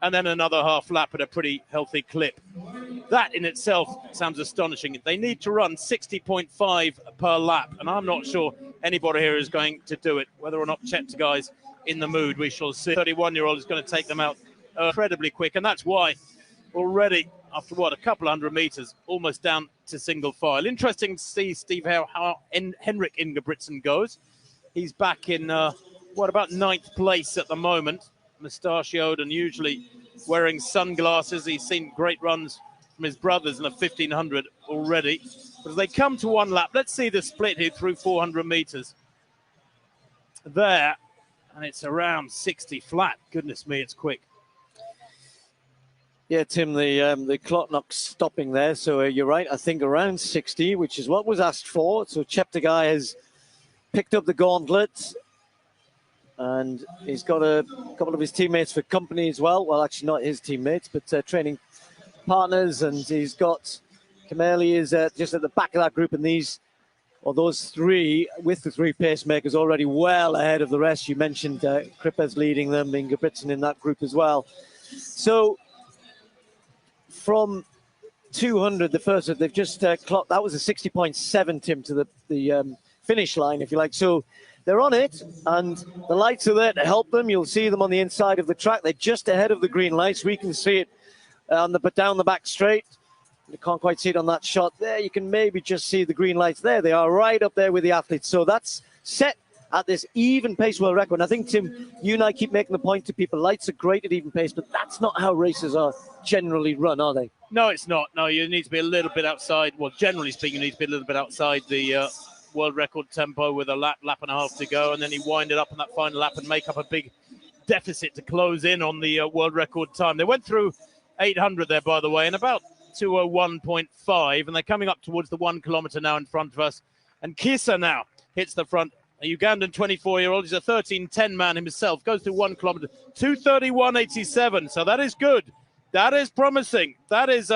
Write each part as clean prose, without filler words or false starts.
and then another half lap at a pretty healthy clip. That in itself sounds astonishing. They need to run 60.5 per lap, and I'm not sure anybody here is going to do it. Whether or not Cheptegei's in the mood, we shall see. 31-year-old is going to take them out incredibly quick, and that's why already, after what, a couple hundred meters, almost down to single file. Interesting to see, Steve, how Henrik Ingebrigtsen goes. He's back in, about 9th place at the moment, mustachioed and usually wearing sunglasses. He's seen great runs from his brothers in the 1500 already. But as they come to one lap, let's see the split here through 400 meters. There, and it's around 60 flat. Goodness me, it's quick. Yeah, Tim, the clock not stopping there, so you're right. I think around 60, which is what was asked for. So Cheptegei has picked up the gauntlet, and he's got a couple of his teammates for company as well. Well, actually not his teammates, but training partners, and he's got Kameli is just at the back of that group, and those three, with the three pacemakers already well ahead of the rest. You mentioned Krippers leading them, Ingebrigtsen in that group as well. So from 200, the first, they've just clocked, that was a 60.7, Tim, to the finish line, if you like. So they're on it, and the lights are there to help them. You'll see them on the inside of the track. They're just ahead of the green lights. We can see it down the back straight. You can't quite see it on that shot there. You can maybe just see the green lights there. They are right up there with the athletes. So that's set at this even pace world record. And I think, Tim, you and I keep making the point to people, lights are great at even pace, but that's not how races are generally run, are they? No, it's not. No, you need to be a little bit outside. Well, generally speaking, you need to be a little bit outside the world record tempo with a lap and a half to go. And then you wind it up on that final lap and make up a big deficit to close in on the world record time. They went through 800 there, by the way, in about 201.5, and they're coming up towards the 1 kilometer now in front of us. And Kisa now hits the front. A Ugandan 24-year-old, he's a 13:10 man himself, goes through 1 kilometer, 2:31.87. So that is good. That is promising. That is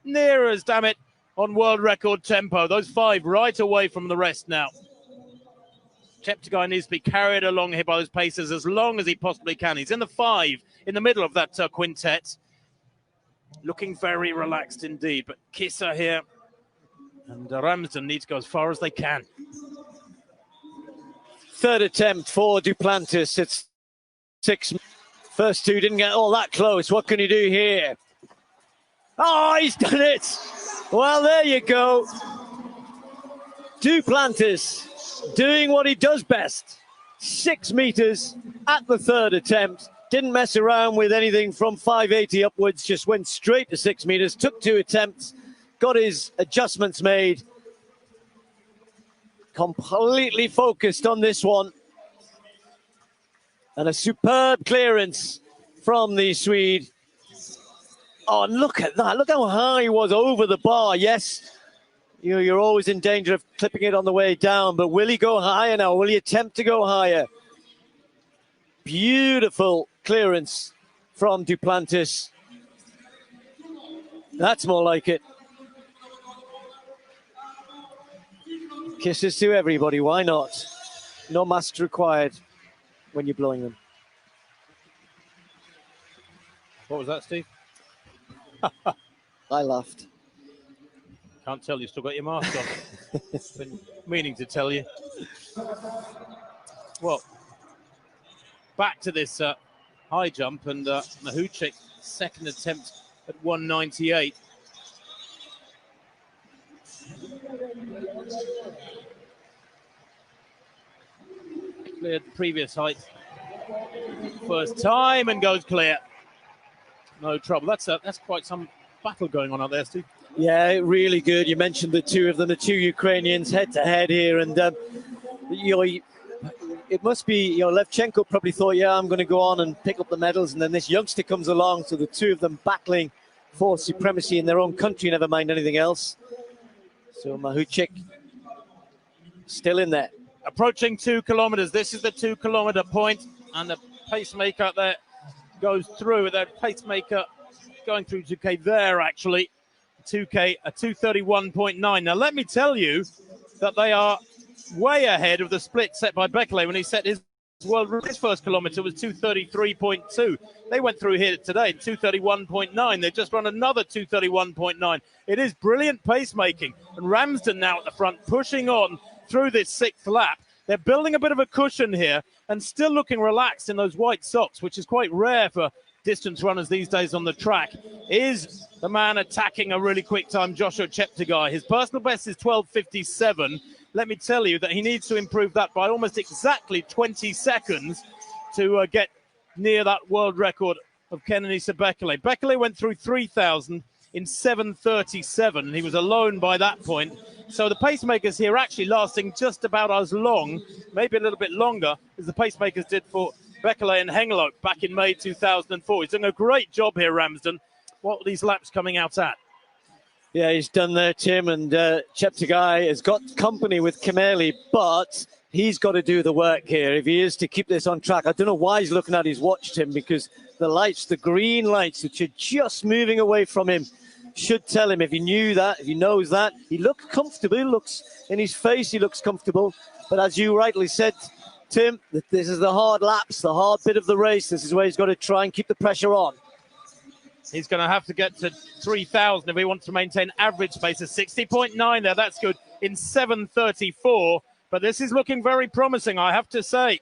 near as, damn it, on world record tempo. Those 5 right away from the rest now. Cheptegei needs to be carried along here by those pacers as long as he possibly can. He's in the 5, in the middle of that quintet. Looking very relaxed indeed. But Kisa here and Ramsden need to go as far as they can. Third attempt for Duplantis. It's 6. First two didn't get all that close. What can he do here? Oh, he's done it. Well, there you go. Duplantis doing what he does best. 6 meters at the third attempt. Didn't mess around with anything from 580 upwards. Just went straight to 6 meters. Took 2 attempts. Got his adjustments made. Completely focused on this one. And a superb clearance from the Swede. Oh, look at that. Look how high he was over the bar. Yes, you're always in danger of clipping it on the way down, but will he go higher now? Will he attempt to go higher? Beautiful clearance from Duplantis. That's more like it. Kisses to everybody, why not? No masks required when you're blowing them. What was that, Steve? I laughed. Can't tell you still got your mask on. Been meaning to tell you. Well, back to this high jump, and Mahuchik, second attempt at 198. Cleared the previous height first time and goes clear. No trouble. That's quite some battle going on out there, Steve. Yeah, really good. You mentioned the two of them, the two Ukrainians head to head here, and it must be, Levchenko probably thought, yeah, I'm going to go on and pick up the medals, and then this youngster comes along, so the two of them battling for supremacy in their own country, never mind anything else. So Mahuchik still in there. Approaching 2 kilometers. This is the 2 kilometer point, and the pacemaker there goes through. That pacemaker going through 2K there, actually. 2K, a 2:31.9. Now, let me tell you that they are way ahead of the split set by Belele when he set his his first kilometre was 2:33.2. They went through here today, 2:31.9. They've just run another 2:31.9. It is brilliant pacemaking. And Ramsden now at the front, pushing on through this sixth lap. They're building a bit of a cushion here and still looking relaxed in those white socks, which is quite rare for distance runners these days on the track. Is the man attacking a really quick time, Joshua Cheptegei. His personal best is 12:57. Let me tell you that he needs to improve that by almost exactly 20 seconds to get near that world record of Kenenisa Belele. Belele went through 3,000 in 7:37. He was alone by that point. So the pacemakers here actually lasting just about as long, maybe a little bit longer, as the pacemakers did for Belele and Hengelope back in May 2004. He's doing a great job here, Ramsden. What are these laps coming out at? Yeah, he's done there, Tim, and Cheptegei has got company with Kimeli, but he's got to do the work here if he is to keep this on track. I don't know why he's looking at his watch, Tim, because the lights, the green lights, which are just moving away from him, should tell him. If he knew that, if he knows that, he looks comfortable. He looks in his face, he looks comfortable. But as you rightly said, Tim, that this is the hard laps, the hard bit of the race. This is where he's got to try and keep the pressure on. He's going to have to get to 3,000 if he wants to maintain average pace of 60.9 there. That's good in 7:34. But this is looking very promising, I have to say.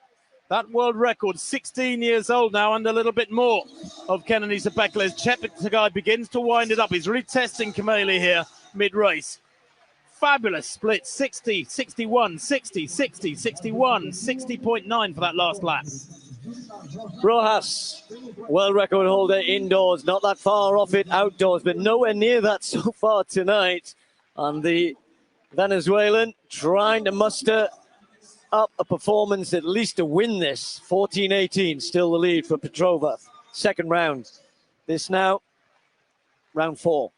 That world record, 16 years old now, and a little bit more of Kenenisa Belele. As Cheptegei begins to wind it up. He's really testing Kimeli here mid-race. Fabulous split, 60, 61, 60, 60, 61, 60.9 for that last lap. Rojas, world record holder indoors, not that far off it outdoors, but nowhere near that so far tonight. And the Venezuelan trying to muster up a performance at least to win this. 14-18, still the lead for Petrova. Second round. This now, round 4.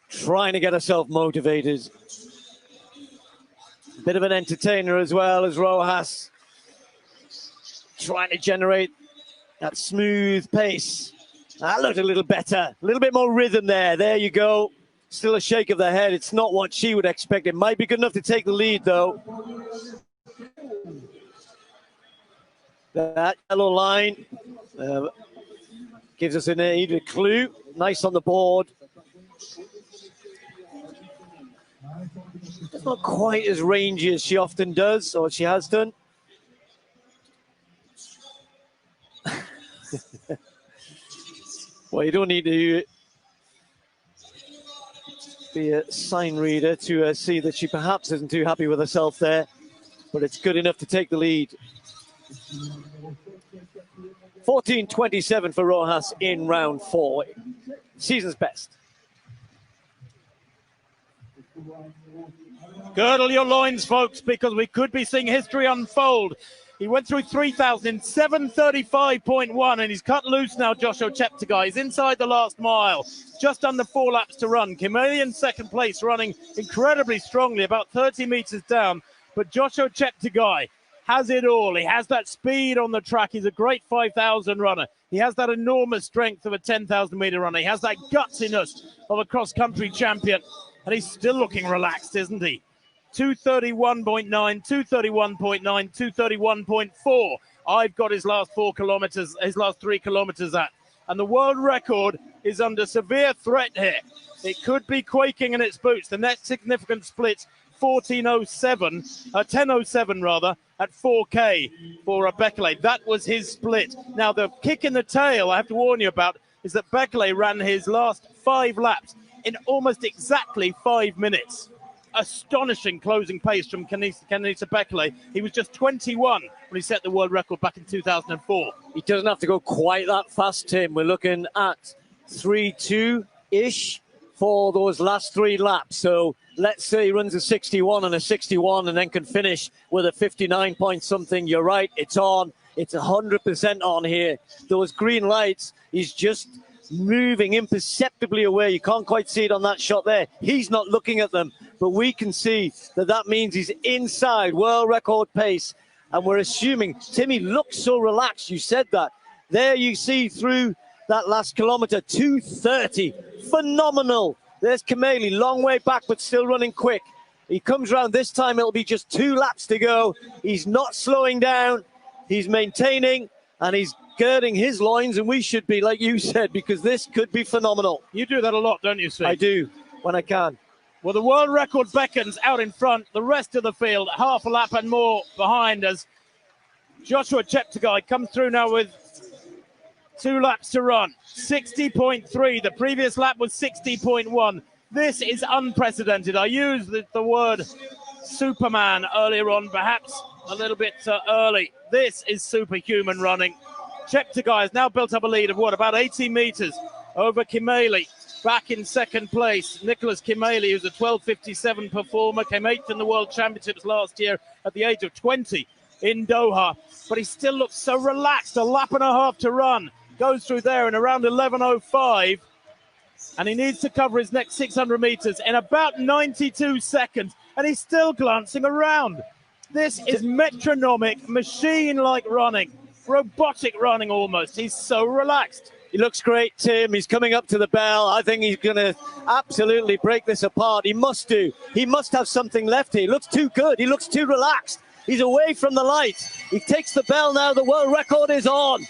Trying to get herself motivated. Bit of an entertainer as well as Rojas. Trying to generate that smooth pace. That looked a little better. A little bit more rhythm there. There you go. Still a shake of the head. It's not what she would expect. It might be good enough to take the lead, though. That yellow line gives us a clue. Nice on the board. It's not quite as rangy as she often does, or she has done. Well, you don't need to be a sign reader to see that she perhaps isn't too happy with herself there, but it's good enough to take the lead. 14:27 for Rojas in round 4. Season's best. Girdle your loins, folks, because we could be seeing history unfold. He went through 3,000 in 7:35.1, and he's cut loose now, Joshua Cheptegei. He's inside the last mile, just under 4 laps to run. Kimeli in second place, running incredibly strongly, about 30 metres down. But Joshua Cheptegei has it all. He has that speed on the track. He's a great 5,000 runner. He has that enormous strength of a 10,000-metre runner. He has that gutsiness of a cross-country champion. And he's still looking relaxed, isn't he? 2:31.9, 2:31.9, 2:31.4. I've got his last 4 kilometres, his last 3 kilometres at. And the world record is under severe threat here. It could be quaking in its boots. The next significant split, 10:07 rather, at 4K for Belele. That was his split. Now, the kick in the tail I have to warn you about is that Belele ran his last 5 laps in almost exactly 5 minutes. Astonishing closing pace from Kenenisa Belele. He was just 21 when he set the world record back in 2004. He doesn't have to go quite that fast, Tim. We're looking at 3:2-ish for those last 3 laps. So let's say he runs a 61 and a 61 and then can finish with a 59 point something. You're right, it's on. It's 100% on here. Those green lights, he's just moving imperceptibly away. You can't quite see it on that shot there. He's not looking at them, but we can see that that means he's inside world record pace. And we're assuming, Timmy looks so relaxed. You said that. There you see through that last kilometre, 2:30. Phenomenal. There's Kimeli, long way back, but still running quick. He comes round this time, it'll be just 2 laps to go. He's not slowing down. He's maintaining, and he's girding his loins, and we should be, like you said, because this could be phenomenal. You do that a lot, don't you, Steve? I do, when I can. Well, the world record beckons out in front. The rest of the field, half a lap and more behind as Joshua Cheptegei comes through now with 2 laps to run. 60.3. The previous lap was 60.1. This is unprecedented. I used the word Superman earlier on, perhaps a little bit early. This is superhuman running. Cheptegei has now built up a lead of what, about 80 meters over Kimeli. Back in second place, Nicholas Kimeli, who's a 12:57 performer, came 8th in the World Championships last year at the age of 20 in Doha. But he still looks so relaxed. A lap and a half to run. Goes through there in around 11:05. And he needs to cover his next 600 meters in about 92 seconds. And he's still glancing around. This is metronomic, machine-like running. Robotic running almost. He's so relaxed. He looks great, Tim. He's coming up to the bell. I think he's going to absolutely break this apart. He must do. He must have something left here. He looks too good. He looks too relaxed. He's away from the light. He takes the bell now. The world record is on.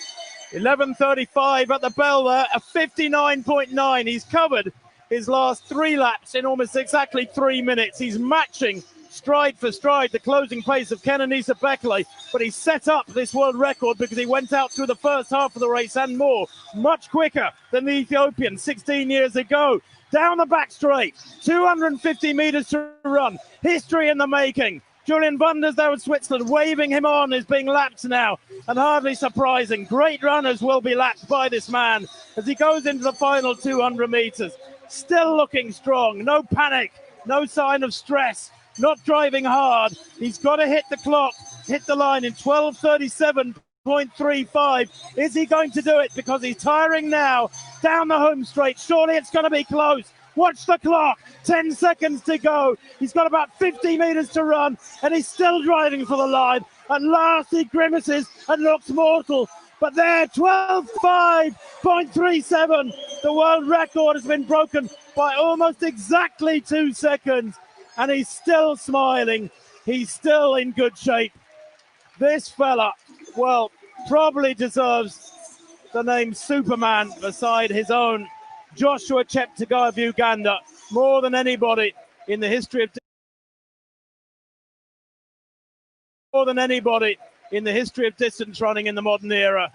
11:35 at the bell there, a 59.9. He's covered his last 3 laps in almost exactly 3 minutes. He's matching stride for stride the closing pace of Kenenisa Belele, but he set up this world record because he went out through the first half of the race and more, much quicker than the Ethiopian 16 years ago. Down the back straight, 250 meters to run, history in the making. Julian Wunders there in Switzerland, waving him on, is being lapped now, and hardly surprising. Great runners will be lapped by this man as he goes into the final 200 meters. Still looking strong, no panic, no sign of stress. Not driving hard. He's got to hit the clock, hit the line in 12:37.35. Is he going to do it? Because he's tiring now. Down the home straight. Surely it's going to be close. Watch the clock. 10 seconds to go. He's got about 50 meters to run, and he's still driving for the line. At last he grimaces and looks mortal. But there, 12:05.37. The world record has been broken by almost exactly 2 seconds. And he's still smiling. He's still in good shape. This fella, well, probably deserves the name Superman beside his own Joshua Cheptegei of Uganda, more than anybody in the history of distance running in the modern era.